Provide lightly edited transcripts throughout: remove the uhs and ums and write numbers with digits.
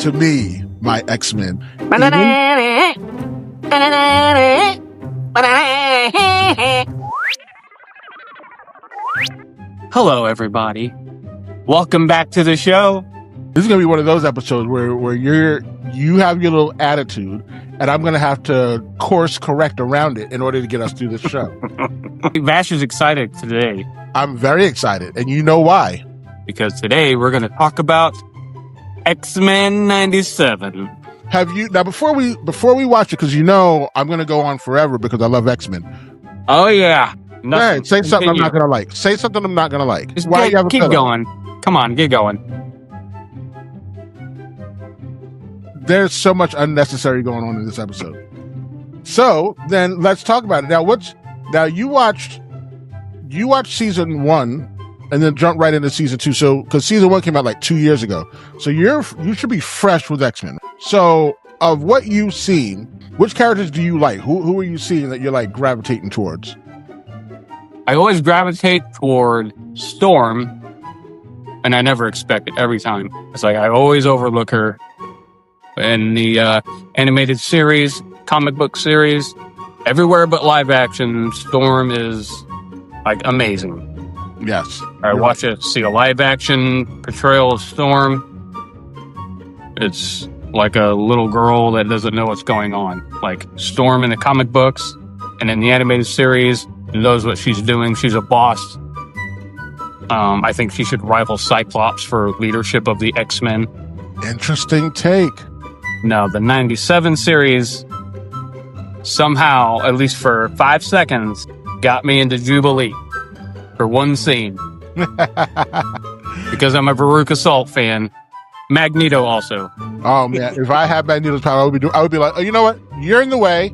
to me, my X-Men. Hello, everybody. Welcome back to the show. This is going to be one of those episodes where you have your little attitude, and I'm going to have to course correct around it in order to get us through this show. Vash is excited today. I'm very excited, and you know why. Because today we're going to talk about X-Men 97. Have you now before we watch it, because you know I'm going to go on forever because I love X-Men. Oh yeah. Right, say something I'm not going to like. Say something I'm not going to like. Just keep going. Come on, get going. There's so much unnecessary going on in this episode. So then let's talk about it. Now you watched season 1 and then jump right into season 2. So because season 1 came out like 2 years ago. So you should be fresh with X-Men. So of what you've seen, which characters do you like? Who are you seeing that you're like gravitating towards? I always gravitate toward Storm, and I never expect it every time. It's like I always overlook her. In the animated series, comic book series, everywhere but live action, Storm is like amazing. Yes. I watch it, see a live action portrayal of Storm. It's like a little girl that doesn't know what's going on. Like Storm in the comic books and in the animated series knows what she's doing. She's a boss. I think she should rival Cyclops for leadership of the X-Men. Interesting take. No, the 97 series somehow, at least for 5 seconds, got me into Jubilee for one scene. Because I'm a Veruca Salt fan. Magneto also. Oh man, if I had Magneto's power, I would be like, oh, you know what? You're in the way.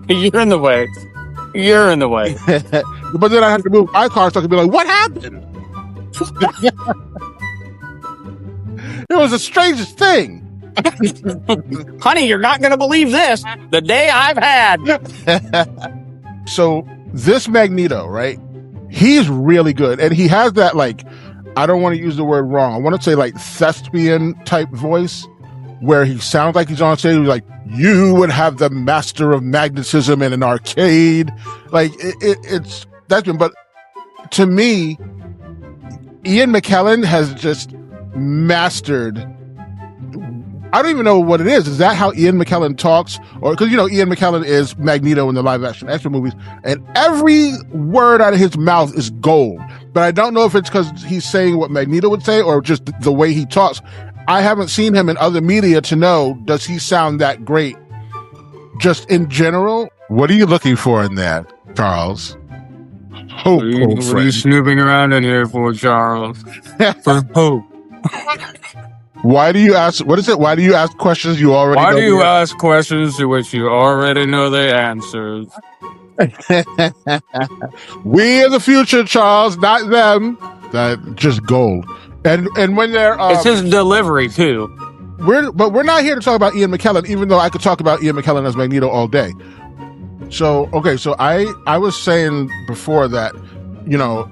You're in the way. You're in the way. But then I have to move my car so I could be like, what happened? It was the strangest thing. Honey, you're not going to believe this. The day I've had. So this Magneto, right? He's really good. And he has that, like, I don't want to use the word wrong. I want to say like thespian type voice where he sounds like he's on stage. He's like, you would have the master of magnetism in an arcade. Like it's that's been, but to me, Ian McKellen has just mastered. I don't even know what it is. Is that how Ian McKellen talks? Or because you know Ian McKellen is Magneto in the live action X-Men movies, and every word out of his mouth is gold. But I don't know if it's because he's saying what Magneto would say or just the way he talks. I haven't seen him in other media to know, does he sound that great? Just in general? What are you looking for in that, Charles? Hope, what are you snooping around in here for, Charles? For hope. Why do you ask? What is it? Why do you ask questions you already know? Why do you ask questions to which you already know the answers? We are the future, Charles, not them. That just gold. And when they're it's his delivery too. We're not here to talk about Ian McKellen, even though I could talk about Ian McKellen as Magneto all day. So okay, so I was saying before that, you know,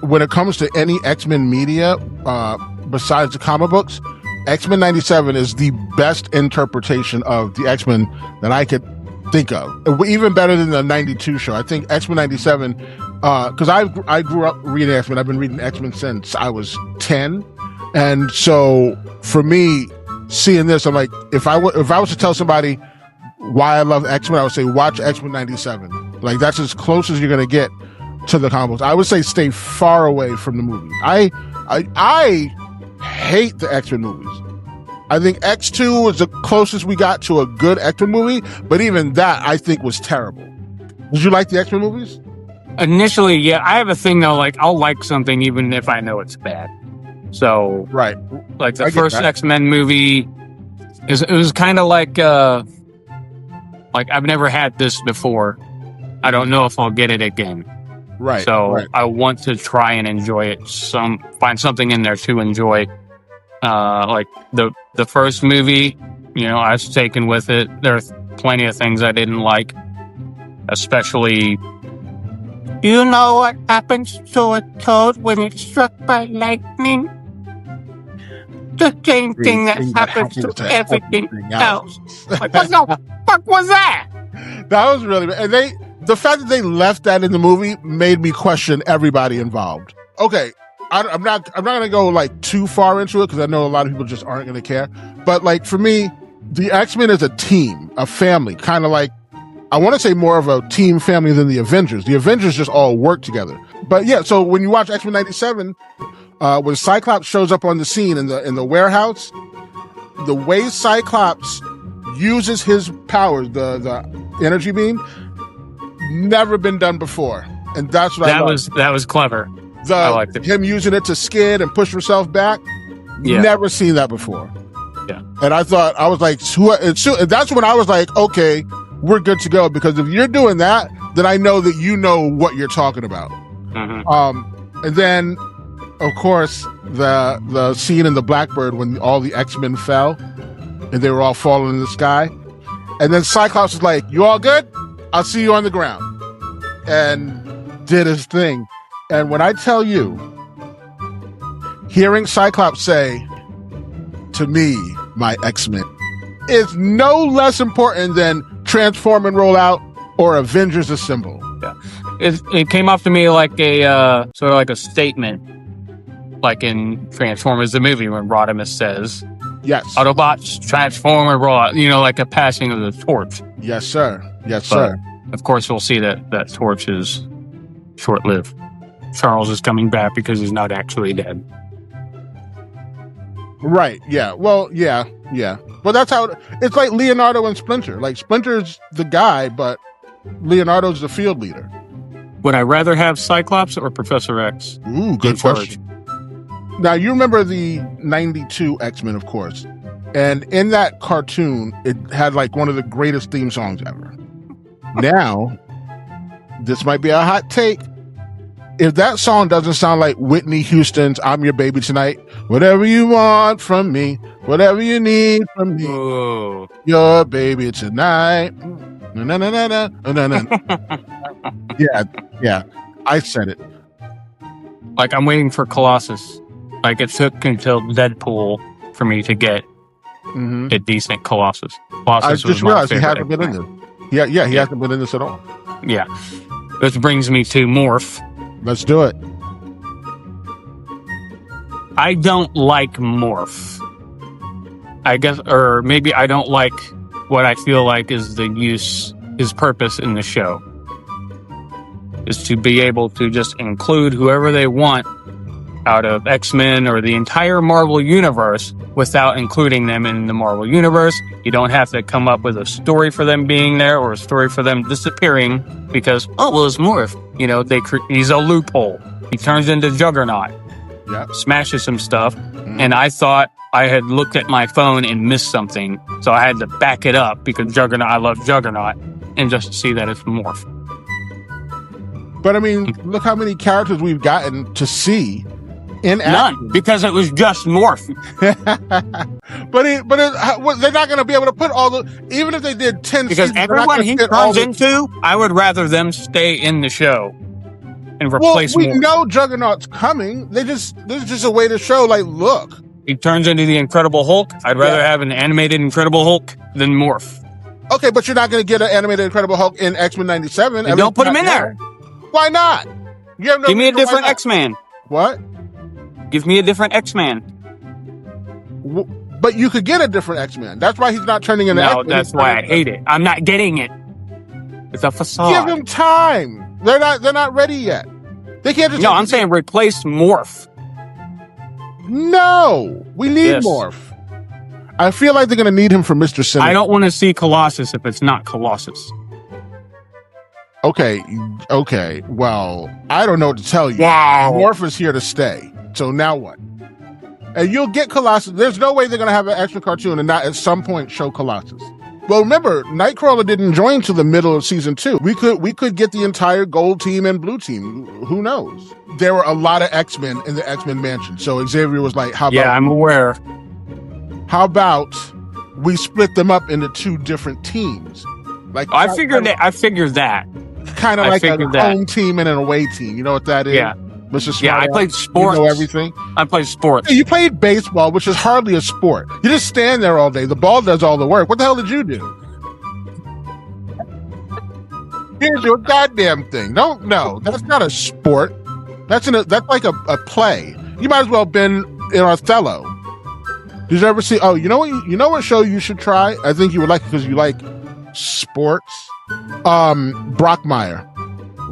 when it comes to any X-Men media, besides the comic books, X-Men 97 is the best interpretation of the X-Men that I could think of. Even better than the 92 show. I think X-Men 97, because I grew up reading X-Men. I've been reading X-Men since I was 10. And so for me, seeing this, I'm like, if I was to tell somebody why I love X-Men, I would say watch X-Men 97. Like that's as close as you're going to get to the comic books. I would say stay far away from the movies. I hate the X-Men movies. I think X2 was the closest we got to a good X-Men movie, but even that I think was terrible. Did you like the X-Men movies? Initially, yeah. I have a thing though, like I'll like something even if I know it's bad. So, right, like the first X-Men movie, it was kind of like I've never had this before. I don't know if I'll get it again. Right. So right. I want to try and enjoy it. Find something in there to enjoy. Like the first movie, you know, I was taken with it. There are plenty of things I didn't like, especially. You know what happens to a toad when it's struck by lightning? the same thing that happens to everything else. Like, what the fuck was that? That was really, and the fact that they left that in the movie made me question everybody involved. Okay, I'm not gonna go like too far into it because I know a lot of people just aren't gonna care. But like for me, the X-Men is a team, a family, kind of like, I want to say more of a team family than the Avengers. The Avengers just all work together. But yeah, so when you watch X-Men 97, when Cyclops shows up on the scene in the warehouse, the way Cyclops uses his powers, the energy beam, never been done before, and that's what that was clever. I liked it. Him using it to skid and push himself back. Yeah. Never seen that before. Yeah, and I was like, and that's when I was like, okay, we're good to go, because if you're doing that, then I know that you know what you're talking about. Mm-hmm. And then, of course, the scene in the Blackbird when all the X-Men fell and they were all falling in the sky, and then Cyclops was like, "You all good? I'll see you on the ground," and did his thing. And when I tell you, hearing Cyclops say, "To me, my X-Men," is no less important than Transform and Roll Out or Avengers Assemble. Yeah, it came off to me like a sort of like a statement, like in Transformers the movie when Rodimus says, "Yes, Autobots transform and roll out," like a passing of the torch. Yes, sir. Yes, but, sir. Of course, we'll see that torch is short-lived. Charles is coming back because he's not actually dead. Right. Yeah. Well, yeah. Well, that's how it's like Leonardo and Splinter. Like, Splinter's the guy, but Leonardo's the field leader. Would I rather have Cyclops or Professor X? Ooh, good question. Now, you remember the 92 X-Men, of course. And in that cartoon, it had like one of the greatest theme songs ever. Now, this might be a hot take. If that song doesn't sound like Whitney Houston's "I'm Your Baby Tonight," whatever you want from me, whatever you need from me, Whoa. Your baby tonight. Na, na, na, na, na, na. Yeah, I said it. Like, I'm waiting for Colossus. Like, it took until Deadpool for me to get a decent Colossus. I just realized he hasn't been in this. Yeah, he hasn't been in this at all. Yeah. This brings me to Morph. Let's do it. I don't like Morph. I guess, or maybe I don't like what I feel like is his purpose in the show. Is to be able to just include whoever they want out of X-Men or the entire Marvel Universe without including them in the Marvel Universe. You don't have to come up with a story for them being there or a story for them disappearing because, it's Morph. He's a loophole. He turns into Juggernaut. Yeah. Smashes some stuff. And I thought I had looked at my phone and missed something. So I had to back it up because I love Juggernaut, and just to see that it's Morph. But I mean, look how many characters we've gotten to see in action. None, because it was just Morph. but they're not going to be able to put all the, even if they did 10 because seasons, everyone he turns into, I would rather them stay in the show and replace Morph. We know Juggernaut's coming. This is just a way to show, like, look. He turns into the Incredible Hulk. I'd rather have an animated Incredible Hulk than Morph. Okay, but you're not going to get an animated Incredible Hulk in X-Men 97. Don't put him in there. Why not? Give me a different X-Man. What? Give me a different X-Man. But you could get a different X-Man. That's why he's not turning into X-Men. No, that's why I hate it. I'm not getting it. It's a facade. Give him time. They're not ready yet. They can't just... No, I'm saying replace Morph. No. We need Morph. I feel like they're going to need him for Mr. Sinister. I don't want to see Colossus if it's not Colossus. Okay. Well, I don't know what to tell you. Wow. Morph is here to stay. So now what? And you'll get Colossus. There's no way they're going to have an extra cartoon and not at some point show Colossus. Well, remember, Nightcrawler didn't join to the middle of season 2. We could get the entire gold team and blue team. Who knows? There were a lot of X-Men in the X-Men mansion. So Xavier was like, how about... Yeah, I'm aware. How about we split them up into 2 different teams? Like I figured that. Kind of like a home team and an away team. You know what that is? Yeah. Mr. Smart. Yeah, I played sports. You know everything. I played sports. Hey, you played baseball, which is hardly a sport. You just stand there all day. The ball does all the work. What the hell did you do? You didn't do a goddamn thing. No, that's not a sport. That's like a play. You might as well have been in Othello. Did you ever see? Oh, you know what show you should try? I think you would like because you like sports. Brockmire,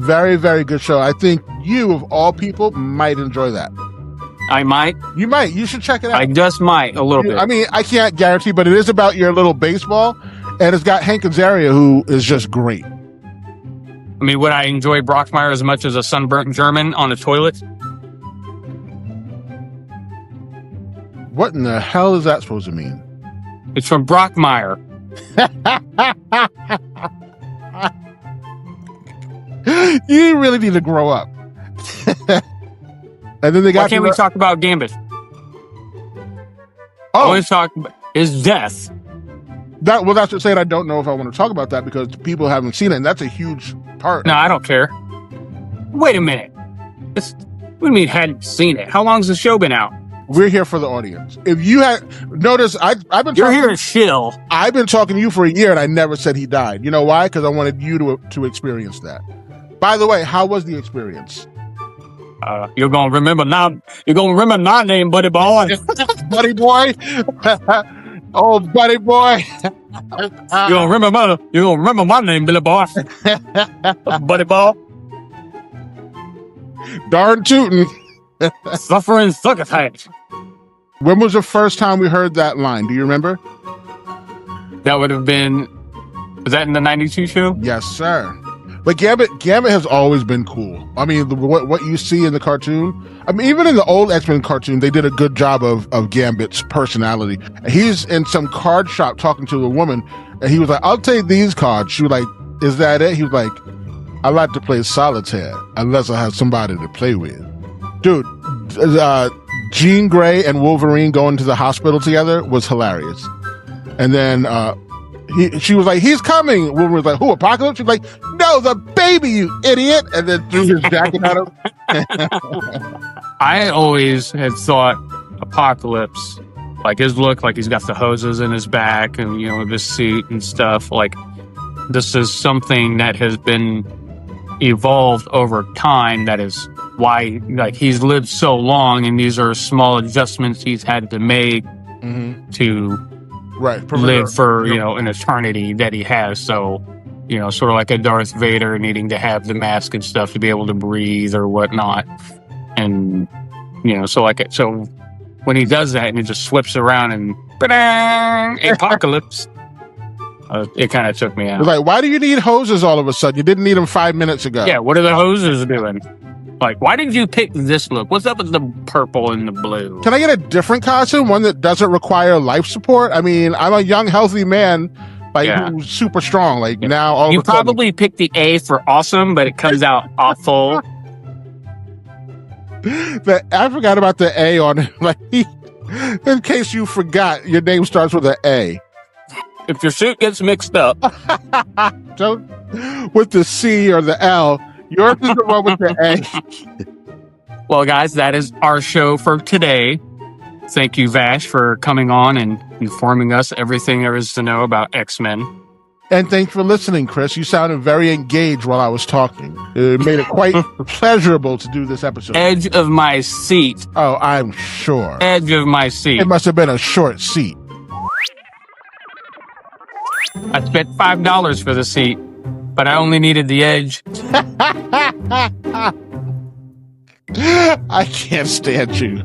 very very good show. I think you of all people might enjoy that. I might. You might. You should check it out. I just might a little bit. I mean, I can't guarantee, but it is about your little baseball, and it's got Hank Azaria, who is just great. I mean, would I enjoy Brockmire as much as a sunburnt German on the toilet? What in the hell is that supposed to mean? It's from Brockmire. You really need to grow up. And then they got. Why can't we talk about Gambit? I Oh, want to talk about his death. that's what saying. I don't know if I want to talk about that because people haven't seen it, and that's a huge part. No, I don't care. Wait a minute. What do you mean hadn't seen it? How long's the show been out? We're here for the audience. If you had noticed, I've been You're talking, here to shill. I've been talking to you for a year, and I never said he died. You know why? Because I wanted you to experience that. By the way, how was the experience? You're gonna remember now. You're gonna remember my name, buddy boy. Buddy boy. Oh, buddy boy. You're gonna remember my name, Billy boy. Buddy boy. Darn tootin'. Suffering succotash. When was the first time we heard that line? Do you remember? That would have been. Was that in the '92 show? Yes, sir. But Gambit has always been cool. I mean, what you see in the cartoon. I mean, even in the old X-Men cartoon, they did a good job of Gambit's personality. He's in some card shop talking to a woman, and he was like, "I'll take these cards." She was like, "Is that it?" He was like, "I like to play solitaire unless I have somebody to play with." Dude, Jean Grey and Wolverine going to the hospital together was hilarious. And then she was like, "He's coming." Wolverine was like, "Who, Apocalypse?" She was like, "No, the baby, you idiot!" And then threw his jacket at him. I always had thought Apocalypse, like his look, like he's got the hoses in his back and, you know, this suit and stuff. Like, this is something that has been evolved over time. That is why, like, he's lived so long, and these are small adjustments he's had to make to live for, you know, an eternity that he has. So, you know, sort of like a Darth Vader needing to have the mask and stuff to be able to breathe or whatnot. And, you know, so when he does that and he just flips around and Apocalypse, it kind of took me out. Like, why do you need hoses all of a sudden? You didn't need them 5 minutes ago. Yeah, what are the hoses doing? Like, why did you pick this look? What's up with the purple and the blue? Can I get a different costume? One that doesn't require life support? I mean, I'm a young, healthy man, who's super strong. Like, now all you of a sudden... probably picked the A for awesome, but it comes out awful. I forgot about the A on it. Like, in case you forgot, your name starts with an A. If your suit gets mixed up. So, with the C or the L, yours is the one with the A. Well, guys, that is our show for today. Thank you, Vash, for coming on and informing us everything there is to know about X-Men. And thanks for listening, Chris. You sounded very engaged while I was talking. It made it quite pleasurable to do this episode. Edge of my seat. Oh, I'm sure. Edge of my seat. It must have been a short seat. I spent $5 for the seat, but I only needed the edge. I can't stand you.